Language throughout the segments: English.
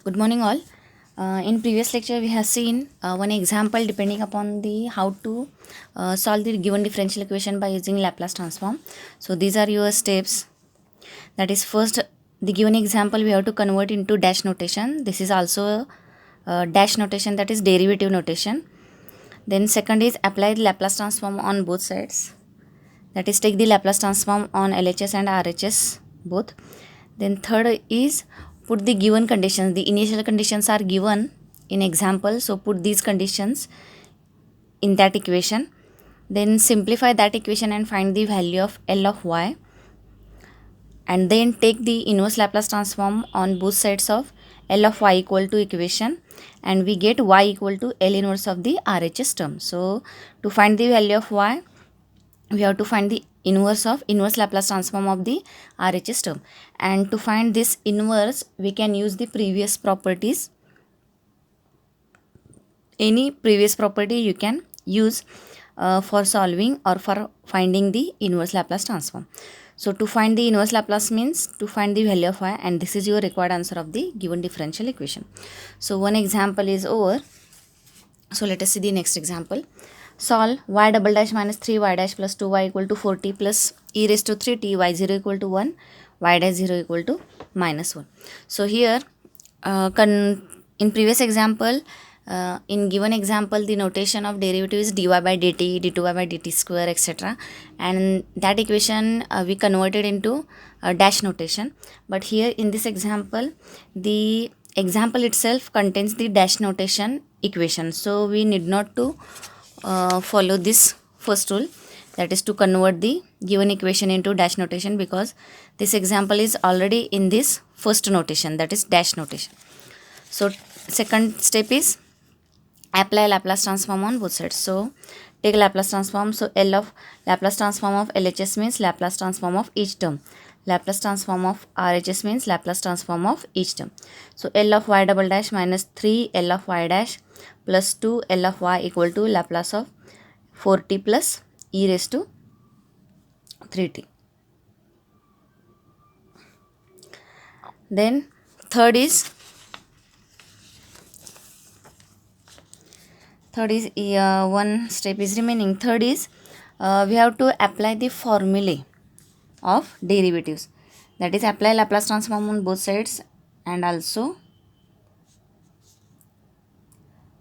Good morning, all. In previous lecture, we have seen one example depending upon the how to solve the given differential equation by using Laplace transform. So these are your steps. That is, first, the given example we have to convert into dash notation. This is also dash notation, that is derivative notation. Then second is apply the Laplace transform on both sides. That is, take the Laplace transform on LHS and RHS both. Then third is put the given conditions. The initial conditions are given in example, so put these conditions in that equation. Then simplify that equation and find the value of L of y, and then take the inverse Laplace transform on both sides of L of y equal to equation, and we get y equal to L inverse of the RHS term. So to find the value of y, we have to find the inverse Laplace transform of the RHS term, and to find this inverse we can use the previous properties. Any previous property you can use for solving or for finding the inverse Laplace transform. So to find the inverse Laplace means to find the value of y, and this is your required answer of the given differential equation. So one example is over. So let us see the next example. Solve y double dash minus 3y dash plus 2y equal to 4t plus e raised to 3t, y0 equal to 1, y dash 0 equal to minus 1. So here in previous example, in given example, the notation of derivative is dy by dt, d2y by dt square, etc. And that equation we converted into dash notation. But here in this example, the example itself contains the dash notation equation. So we need not to follow this first rule, that is to convert the given equation into dash notation, because this example is already in this first notation, that is dash notation. So second step is apply Laplace transform on both sides. So take Laplace transform. So L of Laplace transform of LHS means Laplace transform of each term. Laplace transform of RHS means Laplace transform of each term. So L of y double dash minus 3 L of y dash plus 2 L of y equal to Laplace of 4t plus e raised to 3t. Then third is one step is remaining. Third is we have to apply the formulae of derivatives, that is apply Laplace transform on both sides and also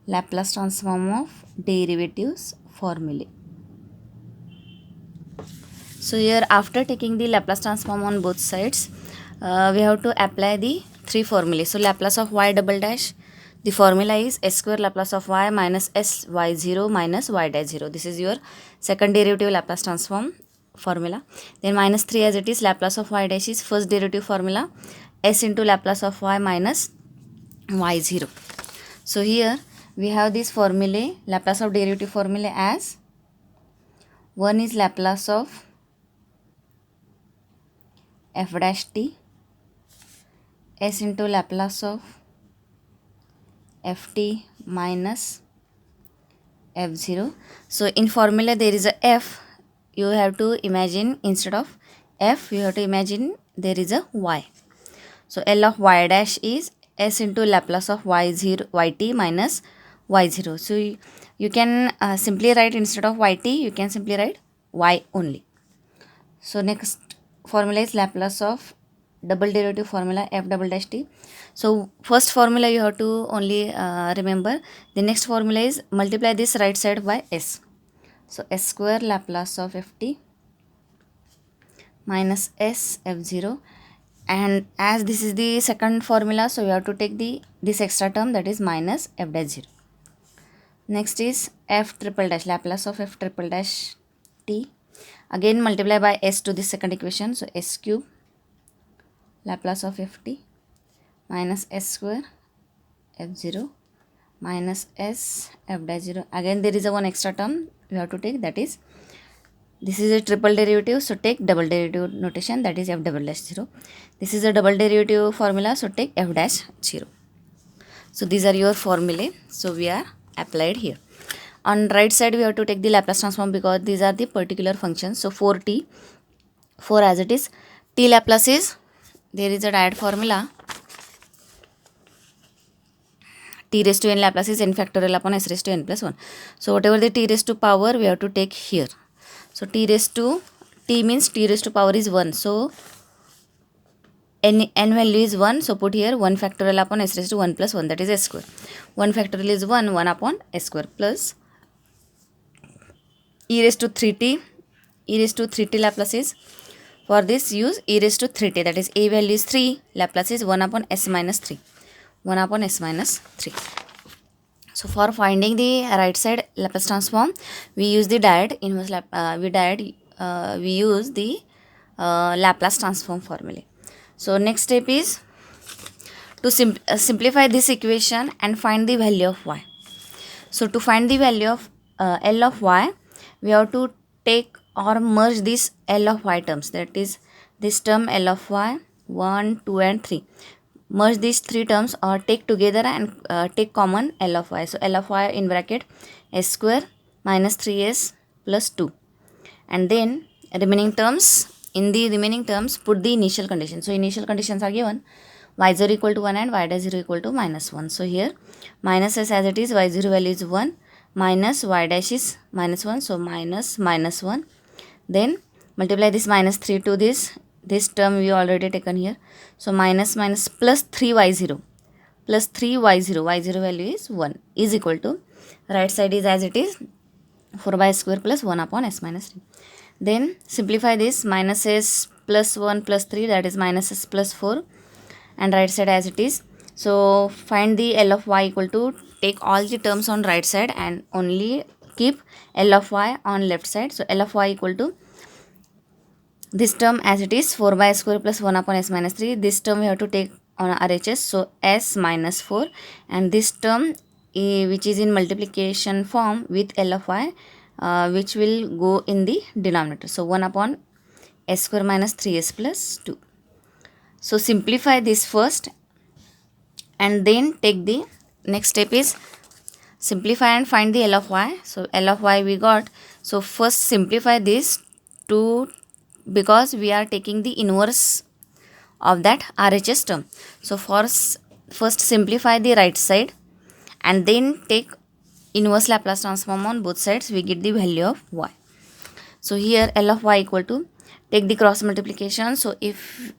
Laplace transform of derivatives formulae. So here, after taking the Laplace transform on both sides, we have to apply the three formulae. So Laplace of y double dash, the formula is s square Laplace of y minus s y0 minus y dash 0. This is your second derivative Laplace transform formula. Then minus 3 as it is, Laplace of y dash is first derivative formula, s into Laplace of y minus y0. So here we have this formulae, Laplace of derivative formula as one is Laplace of f dash t, s into Laplace of ft minus f0. So in formula there is a f, you have to imagine instead of f you have to imagine there is a y. So L of y dash is s into Laplace of y0 yt minus y0. So you can simply write, instead of yt you can simply write y only. So next formula is Laplace of double derivative formula f double dash t. So first formula you have to only remember. The next formula is multiply this right side by s. So s square Laplace of ft minus s f0, and as this is the second formula, so you have to take this extra term, that is minus f dash 0. Next is f triple dash, Laplace of f triple dash t, again multiply by s to the second equation. So s cube Laplace of ft minus s square f0 minus s f dash 0. Again there is a one extra term you have to take, that is this is a triple derivative, so take double derivative notation, that is f double dash 0. This is a double derivative formula, so take f dash 0. So these are your formulae, so we are applied here. On right side we have to take the Laplace transform, because these are the particular functions. So 4t, 4 as it is, t Laplace is, there is a direct formula, t raised to n Laplace is n factorial upon s raised to n plus 1. So whatever the t raised to power we have to take here. So t raised to t means t raised to power is 1. So n value is 1. So put here 1 factorial upon s raised to 1 plus 1, that is s square. 1 factorial is 1 upon s square plus e raised to 3t. E raised to 3t Laplace is, for this use e raised to 3t, that is a value is 3, Laplace is 1 upon s minus 3. 1 upon s minus 3. So for finding the right side Laplace transform, we use the direct inverse we use the Laplace transform formula. So next step is to simplify this equation and find the value of y. So to find the value of L of y, we have to take or merge this L of y terms, that is this term L of y 1, 2 and 3. Merge these 3 terms or take together and take common L of y. So L of y in bracket s square minus 3s plus 2, and then remaining terms, in the remaining terms put the initial condition. So initial conditions are given y0 equal to 1 and y dash 0 equal to minus 1. So here minus s as it is, y0 value is 1 minus y dash is minus 1, so minus 1. Then multiply this minus 3 to this term we already taken here. So minus plus 3y0 plus 3y0, y0 value is 1, is equal to, right side is as it is 4y square plus 1 upon s minus 3. Then simplify this minus s plus 1 plus 3, that is minus s plus 4, and right side as it is. So find the L of y equal to, take all the terms on right side and only keep L of y on left side. So L of y equal to this term as it is 4y square plus 1 upon s minus 3. This term we have to take on RHS, so s minus 4, and this term which is in multiplication form with L of y which will go in the denominator. So 1 upon s square minus 3s plus 2. So simplify this first and then take the next step is simplify and find the L of y. So L of y we got. So first simplify this to, because we are taking the inverse of that RHS term. So first simplify the right side and then take inverse Laplace transform on both sides, we get the value of y. So here L of y equal to, take the cross multiplication. So if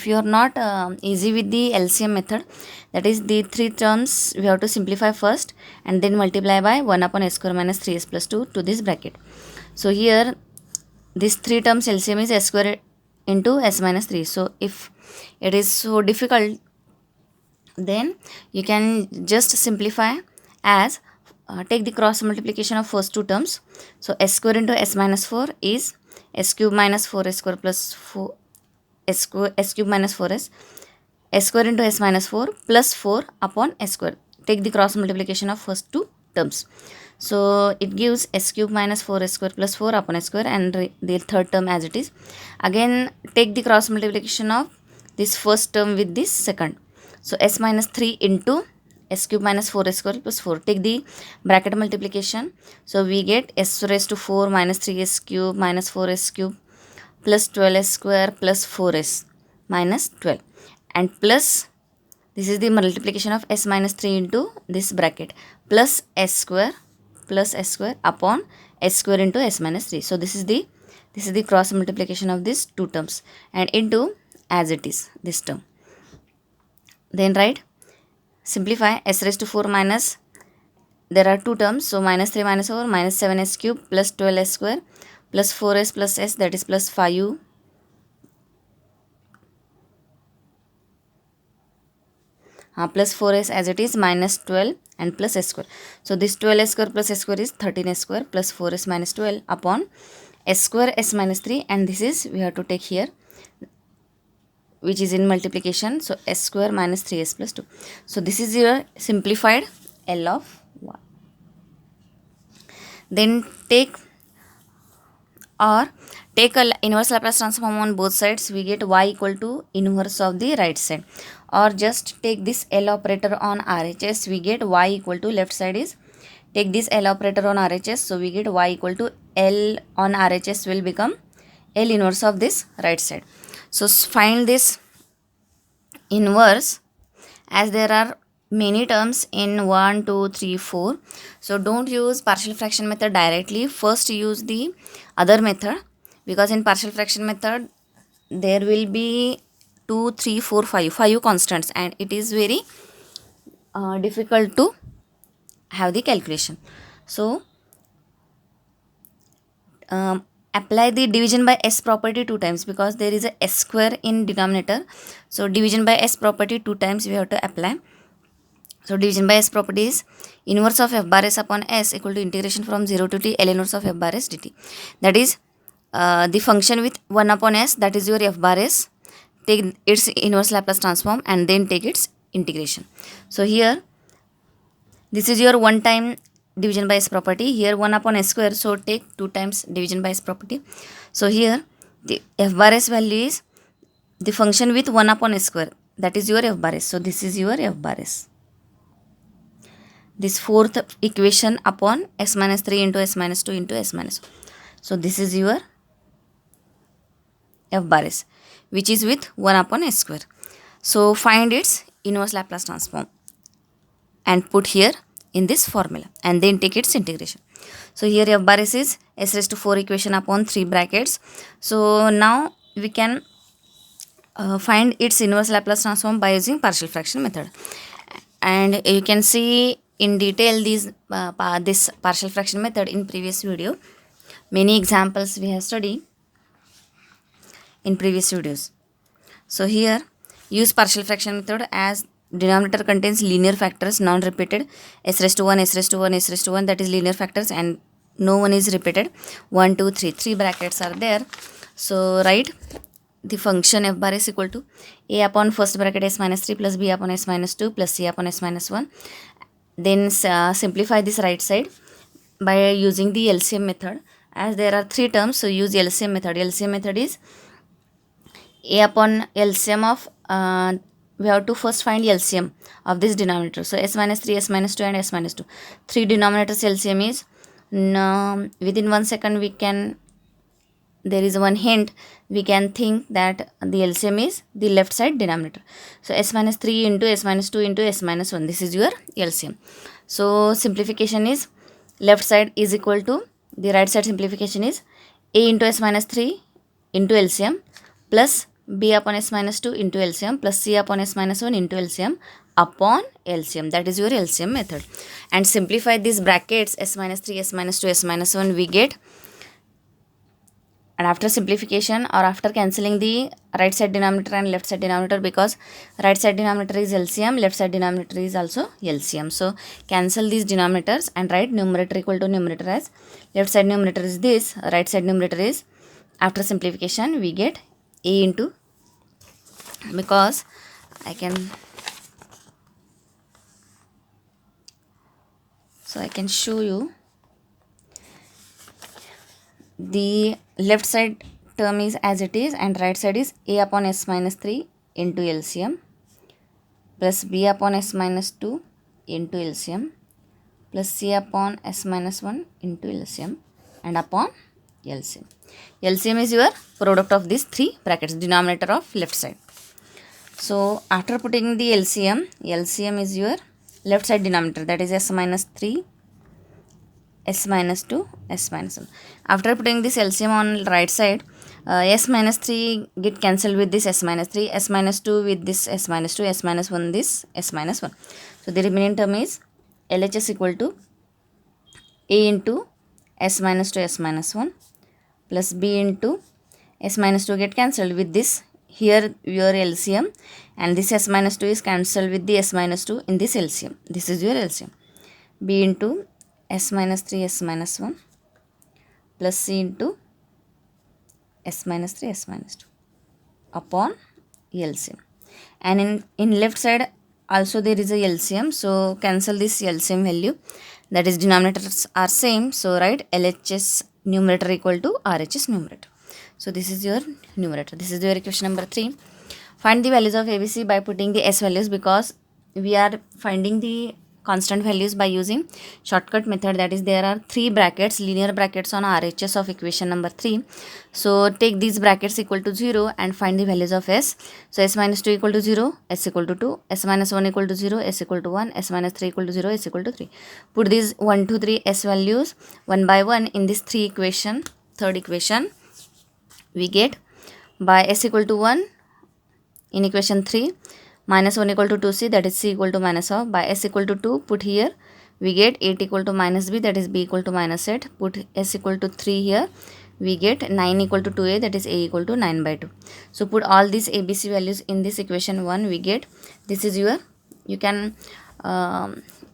you are not easy with the LCM method, that is the 3 terms we have to simplify first and then multiply by 1 upon s square minus 3s plus 2 to this bracket. So here this 3 terms LCM is s square into s minus 3. So if it is so difficult, then you can just simplify as take the cross multiplication of first 2 terms. So s square into s minus 4 is s cube minus 4s square plus 4 s cube minus 4s, s square into s minus 4 plus 4 upon s square. Take the cross multiplication of first 2 terms. So it gives s cube minus 4s square plus 4 upon s square, and the third term as it is. Again take the cross multiplication of this first term with this second. So s minus 3 into s cube minus 4s square plus 4. Take the bracket multiplication. So we get s raised to 4 minus 3s cube minus 4s cube plus 12s square plus 4s minus 12, and plus this is the multiplication of s minus 3 into this bracket plus s square upon s square into s minus 3. So this is the cross multiplication of these 2 terms and into as it is this term. Then write, simplify s raised to 4 minus, there are 2 terms, so minus 3 minus 4 minus 7s cube plus 12s square plus 4s plus s, that is plus 5 plus 4s as it is minus 12 and plus s square. So this 12s square plus s square is 13s square plus 4s minus 12 upon s square s minus 3, and this is we have to take here which is in multiplication. So s square minus 3s plus 2. So this is your simplified L of y. Then take a inverse Laplace transform on both sides, we get y equal to inverse of the right side, or just take this L operator on RHS, we get y equal to, left side is, take this L operator on RHS, so we get y equal to L on RHS will become L inverse of this right side. So find this inverse, as there are many terms in 1, 2, 3, 4. So don't use partial fraction method directly. First use the other method, because in partial fraction method there will be 2, 3, 4, 5 constants, and it is very difficult to have the calculation. So apply the division by s property 2 times, because there is a s square in denominator. So division by s property 2 times we have to apply. So division by s property is inverse of f bar s upon s equal to integration from 0 to t L inverse of f bar s dt. That is the function with 1 upon s, that is your f bar s. Take its inverse Laplace transform and then take its integration. So here this is your one time division by s property. Here 1 upon s square, so take 2 times division by s property. So here the f bar s value is the function with 1 upon s square, that is your f bar s. So this is your f bar s. This fourth equation upon s minus 3 into s minus 2 into s minus 1. So this is your f bar s, which is with 1 upon s square. So find its inverse Laplace transform and put here in this formula and then take its integration. So here f bar s is s raised to 4 equation upon 3 brackets. So now we can find its inverse Laplace transform by using partial fraction method. And you can see in detail this partial fraction method in previous video. Many examples we have studied in previous videos. So here use partial fraction method as denominator contains linear factors non-repeated, s raised to 1, s raised to 1, s raised to 1, that is linear factors, and no one is repeated. 1, 2, 3, 3 brackets are there. So write the function f bar is equal to a upon first bracket s minus 3 plus b upon s minus 2 plus c upon s minus 1. Then simplify this right side by using the LCM method. As there are 3 terms, so use LCM method. LCM method is a upon LCM of we have to first find LCM of this denominator. So s minus 3, s minus 2 and s minus 2. 3 denominators LCM is within 1 second we can, there is one hint, we can think that the LCM is the left side denominator. So s minus 3 into s minus 2 into s minus 1, this is your LCM. So simplification is left side is equal to the right side simplification is a into s minus 3 into LCM plus b upon s minus 2 into LCM plus c upon s minus 1 into LCM upon LCM. That is your LCM method. And simplify these brackets s minus 3, s minus 2, s minus 1, we get. And after simplification or after cancelling the right side denominator and left side denominator, because right side denominator is LCM, left side denominator is also LCM. So cancel these denominators and write numerator equal to numerator as left side numerator is this, right side numerator is, after simplification we get a into, because I can show you the left side term is as it is and right side is a upon s minus 3 into LCM plus b upon s minus 2 into LCM plus c upon s minus 1 into LCM and upon LCM. LCM is your product of these 3 brackets, denominator of left side. So after putting the LCM, LCM is your left side denominator, that is s minus 3, s minus 2, s minus 1. After putting this LCM on right side, s minus 3 get cancelled with this s minus 3, s minus 2 with this s minus 2, s minus 1 this s minus 1. So the remaining term is LHS equal to a into s minus 2, s minus 1 plus b into s minus 2 get cancelled with this here your LCM, and this s minus 2 is cancelled with the s minus 2 in this LCM. This is your LCM. b into s minus 3, s minus 1 plus c into s minus 3, s minus 2 upon LCM. And in left side also there is a LCM, so cancel this LCM value, that is denominators are same, so write LHS numerator equal to RHS numerator. So this is your numerator. This is your equation number 3. Find the values of ABC by putting the S values, because we are finding the constant values by using shortcut method. That is, there are three brackets, linear brackets on RHS of equation number 3. So take these brackets equal to 0 and find the values of s. So s minus 2 equal to 0, s equal to 2, s minus 1 equal to 0, s equal to 1, s minus 3 equal to 0, s equal to 3. Put these 1, 2, 3 s values one by one in this third equation. We get by s equal to 1 in equation 3, minus 1 equal to 2c, that is c equal to minus of. By s equal to 2, put here, we get 8 equal to minus b, that is b equal to minus 8. Put s equal to 3 here, we get 9 equal to 2a, that is a equal to 9 by 2. So put all these abc values in this equation 1, we get, this is your, you can,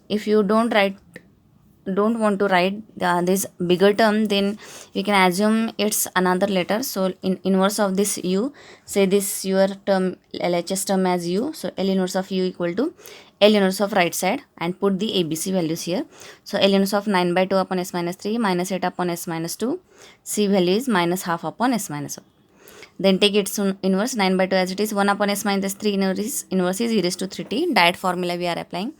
if you don't want to write this bigger term, then we can assume it's another letter. So in inverse of this u, say this your term, LHS term as u. So L inverse of u equal to L inverse of right side, and put the ABC values here. So L inverse of 9 by 2 upon s minus 3, minus 8 upon s minus 2, c value is minus half upon s minus 1. Then take its inverse, 9 by 2 as it is, 1 upon s minus 3 inverse is e raised to 3t. Diet formula we are applying.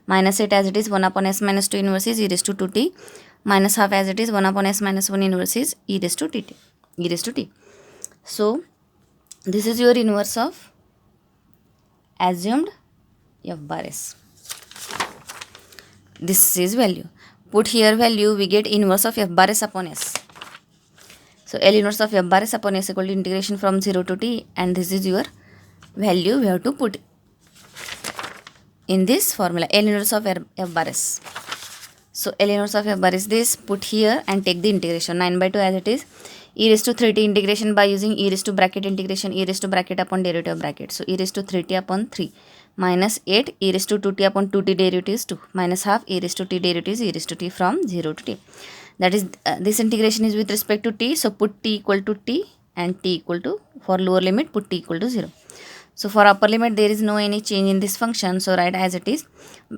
Minus 8 as it is, 1 upon s minus 2 inverse is e raised to 2t. Minus half as it is, 1 upon s minus 1 inverse is e raised to t. So this is your inverse of assumed f bar s. This is value. Put here value, we get inverse of f bar s upon s. So L inverse of f bar s upon s equal to integration from 0 to t, and this is your value we have to put in this formula, L inverse of f bar s. So L inverse of f bar is this, put here and take the integration, 9 by 2 as it is, e raised to 3t integration by using e raised to bracket integration, e raised to bracket upon derivative of bracket. So e raised to 3t upon 3, minus 8 e raised to 2t upon 2t derivative is 2, minus half e raised to t derivative is e raised to t from 0 to t. That is, this integration is with respect to t, so put t equal to t and t equal to, for lower limit put t equal to 0. So for upper limit there is no any change in this function, so write as it is.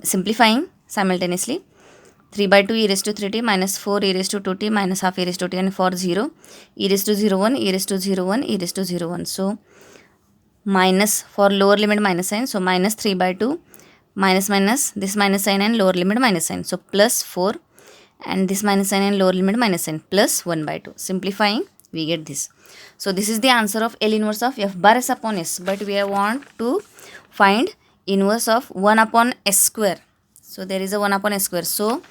Simplifying simultaneously, 3 by 2 e raised to 3t minus 4 e raised to 2t minus half e raised to t, and for 0 e raised to 0 1 e raised to 0 1 e raised to 0 1. So minus, for lower limit minus sign, so minus 3 by 2 minus this minus sign and lower limit minus sign, so plus 4, and this minus sign and lower limit minus sign, plus 1 by 2. Simplifying, we get this. So this is the answer of L inverse of f bar s upon s, but we want to find inverse of 1 upon s square. So there is a 1 upon s square. So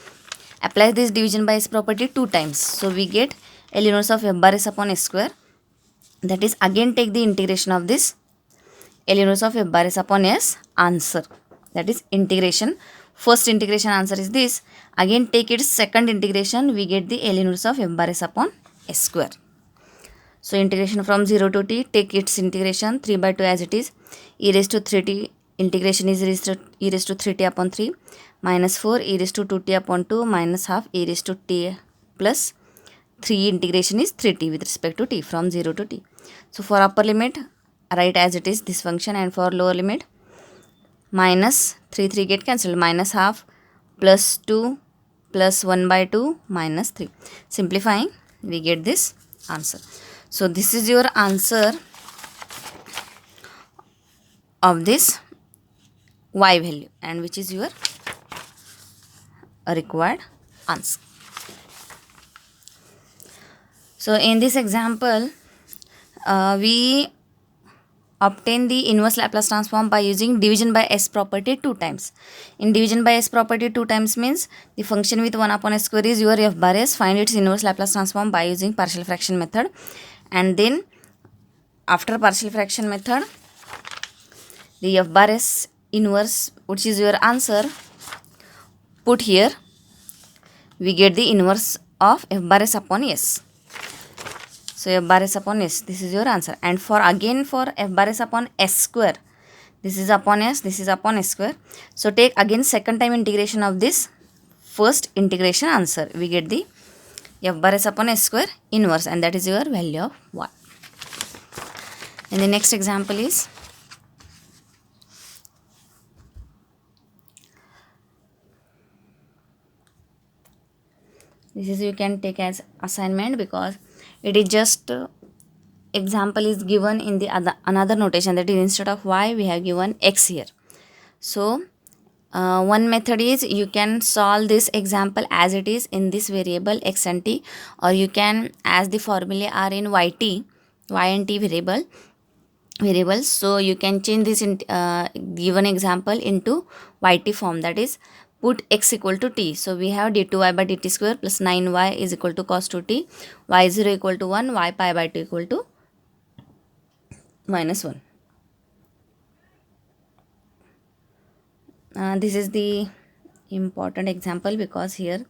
apply this division by s property 2 times. So we get L inverse of f bar s upon s square. That is, again take the integration of this L inverse of f bar s upon s answer. That is integration. First integration answer is this. Again take its second integration, we get the L inverse of f bar s upon s square. So integration from 0 to t, take its integration, 3 by 2 as it is, e raised to 3t integration is e raised to 3t upon 3, minus 4 e raised to 2t upon 2, minus half e raised to t plus 3 integration is 3t with respect to t from 0 to t. So for upper limit, write as it is this function, and for lower limit, minus 3 get cancelled, minus half plus 2 plus 1 by 2 minus 3. Simplifying, we get this answer. So this is your answer of this y value, and which is your required answer. So in this example, we obtain the inverse Laplace transform by using division by s property 2 times. In division by s property 2 times means the function with 1 upon s square is your f bar s. Find its inverse Laplace transform by using partial fraction method, and then after partial fraction method, the f bar s inverse, which is your answer, put here, we get the inverse of f bar s upon s. So f bar s upon s, this is your answer. And for again for f bar s upon s square, this is upon s, this is upon s square. So take again second time integration of this first integration answer, we get the f bar s upon s square inverse, and that is your value of y. And the next example is, this is you can take as assignment, because it is just example is given in the another notation, that is instead of y we have given x here. So One method is you can solve this example as it is in this variable x and t, or you can, as the formulae are in y and t variables, so you can change this in given example into yt form, that is put x equal to t. So we have d2y by dt square plus 9y is equal to cos 2t, y0 equal to 1, y pi by 2 equal to minus 1. This is the important example because here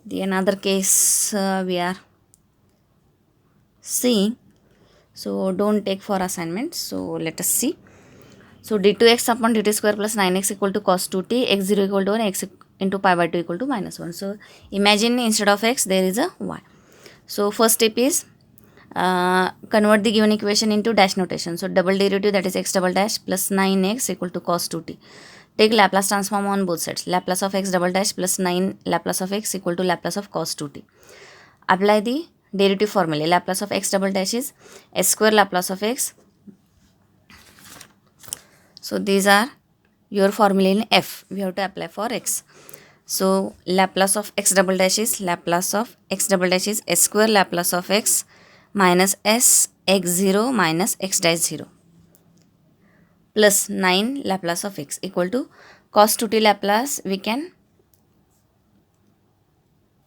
the another case we are seeing, so don't take for assignment. So let us see. So d2x upon dt square plus 9x equal to cos 2t, x0 equal to 1, x into pi by 2 equal to minus 1. So imagine instead of x there is a y. So first step is convert the given equation into dash notation. So double derivative, that is x double dash plus 9x equal to cos 2t. Take Laplace transform on both sides. Laplace of x double dash plus 9 Laplace of x equal to Laplace of cos 2t. Apply the derivative formula. Laplace of x double dash is s square Laplace of x. So these are your formula in f. We have to apply for x. So Laplace of x double dash is Laplace of x double dash is s square Laplace of x minus s x0 minus x dash 0 plus 9 Laplace of x equal to cos 2t Laplace we can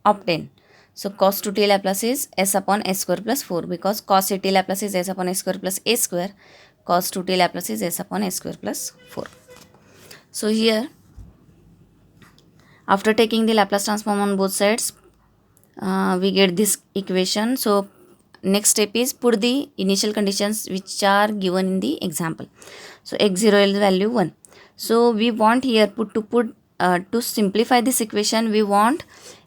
obtain. So cos 2t Laplace is s upon s square plus 4, because cos 80 Laplace is s upon s square plus a square. Cos 2t Laplace is s upon s square plus 4. So here, after taking the Laplace transform on both sides, we get this equation. So next step is put the initial conditions which are given in the example. So x0 is value 1. So we want here to simplify this equation, we want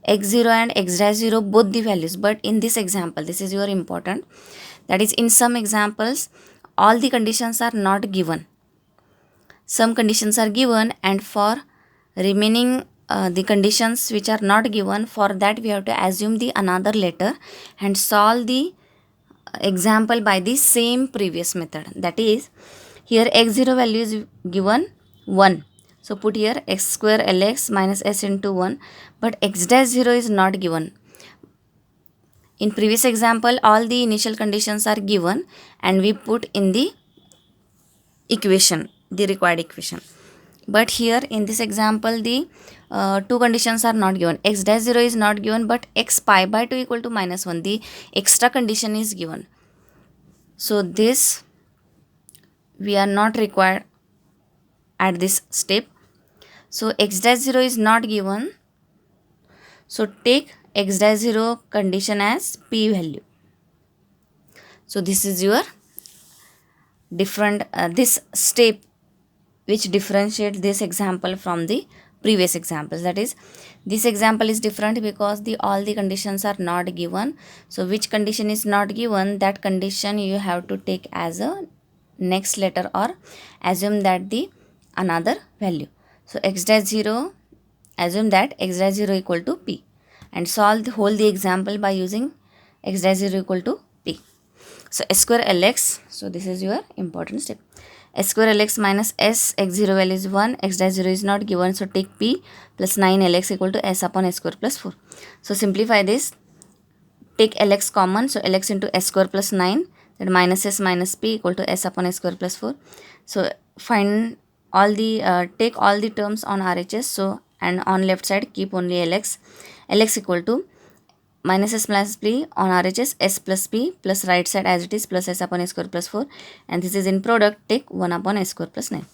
x0 and x dash 0 both the values. But in this example, this is your important, that is in some examples all the conditions are not given. Some conditions are given, and for remaining the conditions which are not given, for that we have to assume the another letter and solve the example by the same previous method. That is, here x0 value is given 1. So put here x square lx minus s into 1, but x dash 0 is not given. In previous example, all the initial conditions are given and we put in the equation, the required equation. But here in this example, the two conditions are not given. X dash 0 is not given, but x pi by 2 equal to minus 1, the extra condition is given. So this we are not required at this step. So x dash 0 is not given. So take x dash 0 condition as p value. So this is your different this step which differentiates this example from the previous examples. That is, this example is different because all the conditions are not given. So which condition is not given, that condition you have to take as a next letter or assume that the another value. So x dash 0, assume that x dash 0 equal to p and solve the whole the example by using x dash 0 equal to p. So s square lx, so this is your important step. S square lx minus s x0 value is 1, x dash 0 is not given, so take p plus 9 lx equal to s upon s square plus 4. So simplify this, take lx common, so lx into s square plus 9, that minus s minus p equal to s upon s square plus 4. So find all the take all the terms on RHS, so and on left side keep only lx equal to minus s plus p on RHS s plus p plus right side as it is plus s upon s square plus 4, and this is in product, take 1 upon s square plus 9.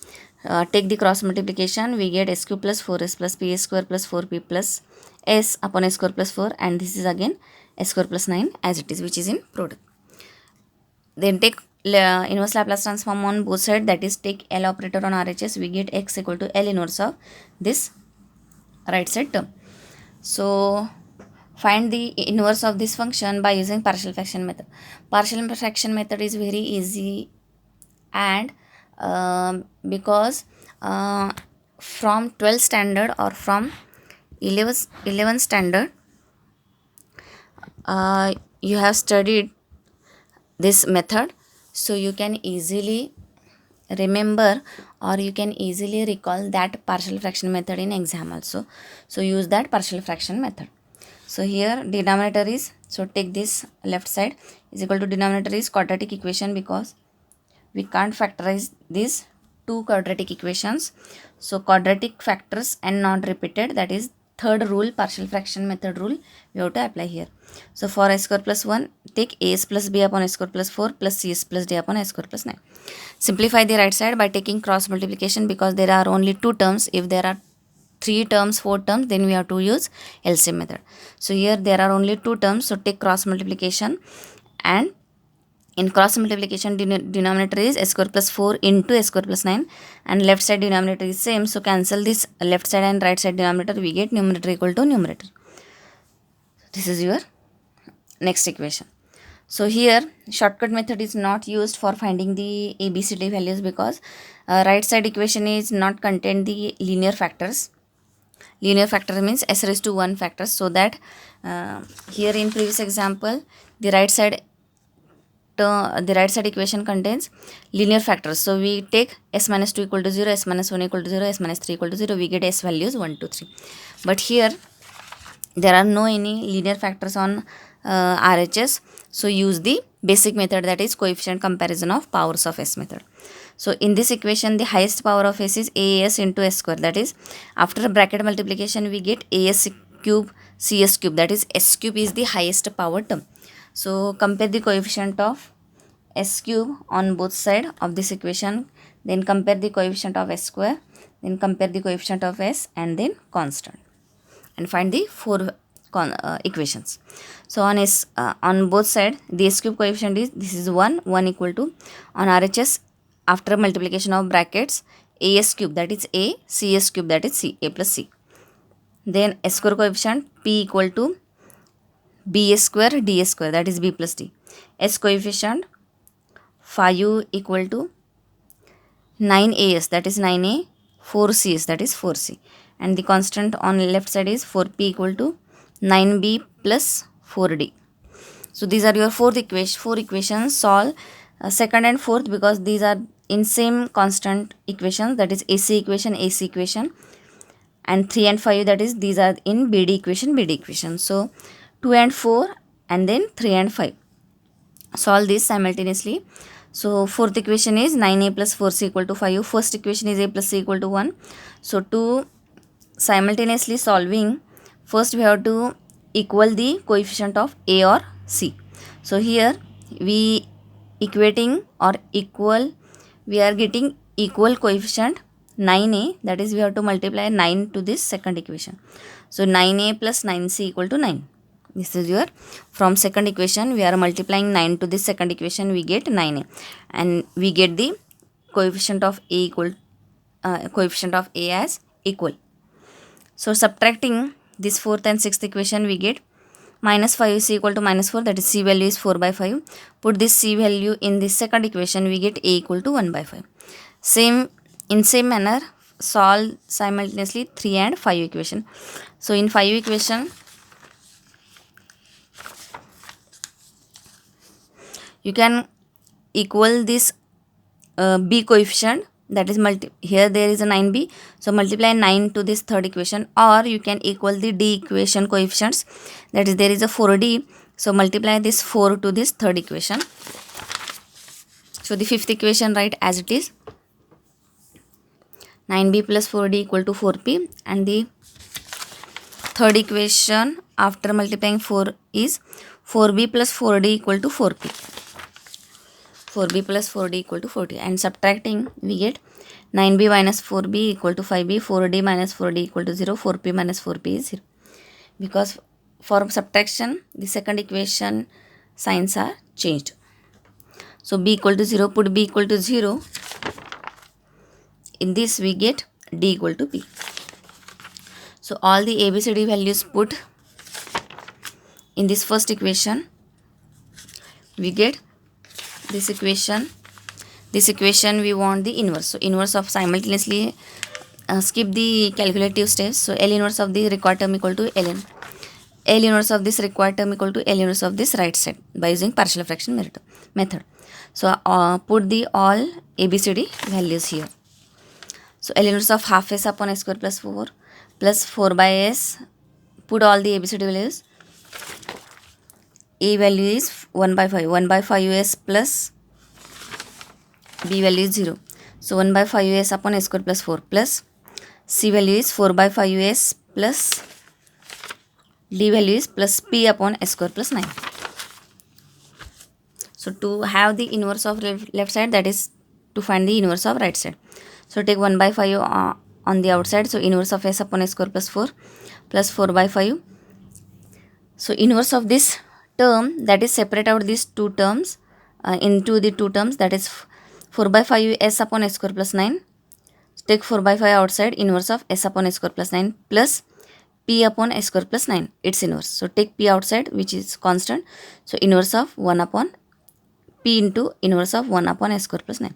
Take the cross multiplication, we get s cube plus 4s plus p square plus 4p plus s upon s square plus 4, and this is again s square plus 9 as it is, which is in product. Then take inverse Laplace transform on both sides, that is take L operator on RHS, we get x equal to L inverse of this right side term. So find the inverse of this function by using partial fraction method. Partial fraction method is very easy, and because from 12th standard or from 11th standard you have studied this method, so you can easily remember or you can easily recall that partial fraction method in exam also. So use that partial fraction method. So here denominator is, so take this left side is equal to denominator is quadratic equation, because we can't factorize these two quadratic equations. So quadratic factors and not repeated, that is third rule, partial fraction method rule, we have to apply here. So for a square plus 1, take as plus b upon a square plus 4 plus cs plus d upon a square plus 9. Simplify the right side by taking cross multiplication, because there are only two terms. If there are 3 terms, 4 terms, then we have to use LCM method. So here there are only 2 terms, so take cross multiplication, and in cross multiplication denominator is a square plus 4 into a square plus 9, and left side denominator is same, so cancel this left side and right side denominator, we get numerator equal to numerator. This is your next equation. So here shortcut method is not used for finding the ABCD values, because right side equation is not contain the linear factors. Linear factor means s raised to 1 factors, so that here in previous example the right side equation contains linear factors, so we take s minus 2 equal to 0, s minus 1 equal to 0, s minus 3 equal to 0, we get s values 1, 2, 3. But here there are no any linear factors on RHS, so use the basic method, that is coefficient comparison of powers of s method. So in this equation the highest power of s is as into s square, that is after bracket multiplication we get as cube cs cube, that is s cube is the highest power term. So compare the coefficient of s cube on both side of this equation, then compare the coefficient of s square, then compare the coefficient of s, and then constant, and find the four equations. So on both side the s cube coefficient is, this is 1 equal to, on RHS after multiplication of brackets as cube, that is a, cs cube, that is c, a plus c. Then s square coefficient p equal to b square d square, that is b plus d. S coefficient 5 equal to 9as, that is 9a, 4cs, that is 4c, and the constant on left side is 4p equal to 9b plus 4d. So these are your four equations. Solve second and fourth, because these are in same constant equations, that is AC equation, and 3 and 5, that is these are in BD equation. So 2 and 4 and then 3 and 5. Solve this simultaneously. So fourth equation is 9a plus 4c equal to 5. First equation is a plus c equal to 1. So to simultaneously solving, first we have to equal the coefficient of a or c. So here we equating or equal, we are getting equal coefficient 9a, that is we have to multiply 9 to this second equation. So 9a plus 9c equal to 9. This is your, from second equation we are multiplying 9 to this second equation, we get 9a, and we get the coefficient of a as equal. So subtracting this fourth and sixth equation, we get minus 5c equal to minus 4, that is c value is 4 by 5. Put this c value in this second equation, we get a equal to 1 by 5. In same manner solve simultaneously 3 and 5 equation. So in 5 equation you can equal this b coefficient, that is here there is a 9b, so multiply 9 to this third equation, or you can equal the d equation coefficients, that is there is a 4d, so multiply this 4 to this third equation. So the fifth equation write as it is, 9b plus 4d equal to 4p, and the third equation after multiplying 4 is 4b plus 4d equal to 4p. 4b plus 4d equal to 40, and subtracting we get 9b minus 4b equal to 5b, 4d minus 4d equal to 0, 4p minus 4p is 0. Because for subtraction the second equation signs are changed. So b equal to 0, put b equal to 0, in this we get d equal to p. So all the ABCD values put in this first equation, we get this equation. This equation we want the inverse. So inverse of, skip the calculative steps. So L inverse of the required term equal to ln. L inverse of this required term equal to L inverse of this right side by using partial fraction method. So put the all ABCD values here. So L inverse of half s upon s square plus 4 by s. Put all the ABCD values. A value is 1 by 5. 1 by 5s plus B value is 0. So 1 by 5s upon s square plus 4 plus C value is 4 by 5s plus D value is plus P upon s square plus 9. So to have the inverse of left side, that is to find the inverse of right side. So take 1 by 5 on the outside. So inverse of s upon s square plus 4 by 5. So inverse of this term, that is separate out these two terms into the two terms, that is 4 by 5 s upon s square plus 9. Take 4 by 5 outside, inverse of s upon s square plus 9 plus p upon s square plus 9, its inverse. So take p outside, which is constant. So inverse of 1 upon p into inverse of 1 upon s square plus 9.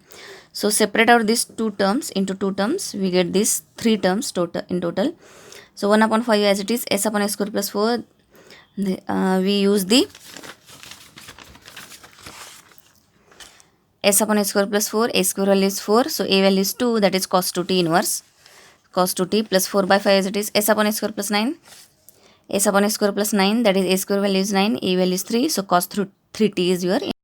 So separate out these two terms into two terms, we get these three terms in total. So 1 upon 5 as it is, s upon s square plus 4, we use the s upon s square plus 4, a square value is 4, so a value is 2, that is cos 2t inverse, cos 2t plus 4 by 5 as it is, s upon s square plus 9, s upon s square plus 9, that is a square value is 9, a value is 3, so cos 3t is your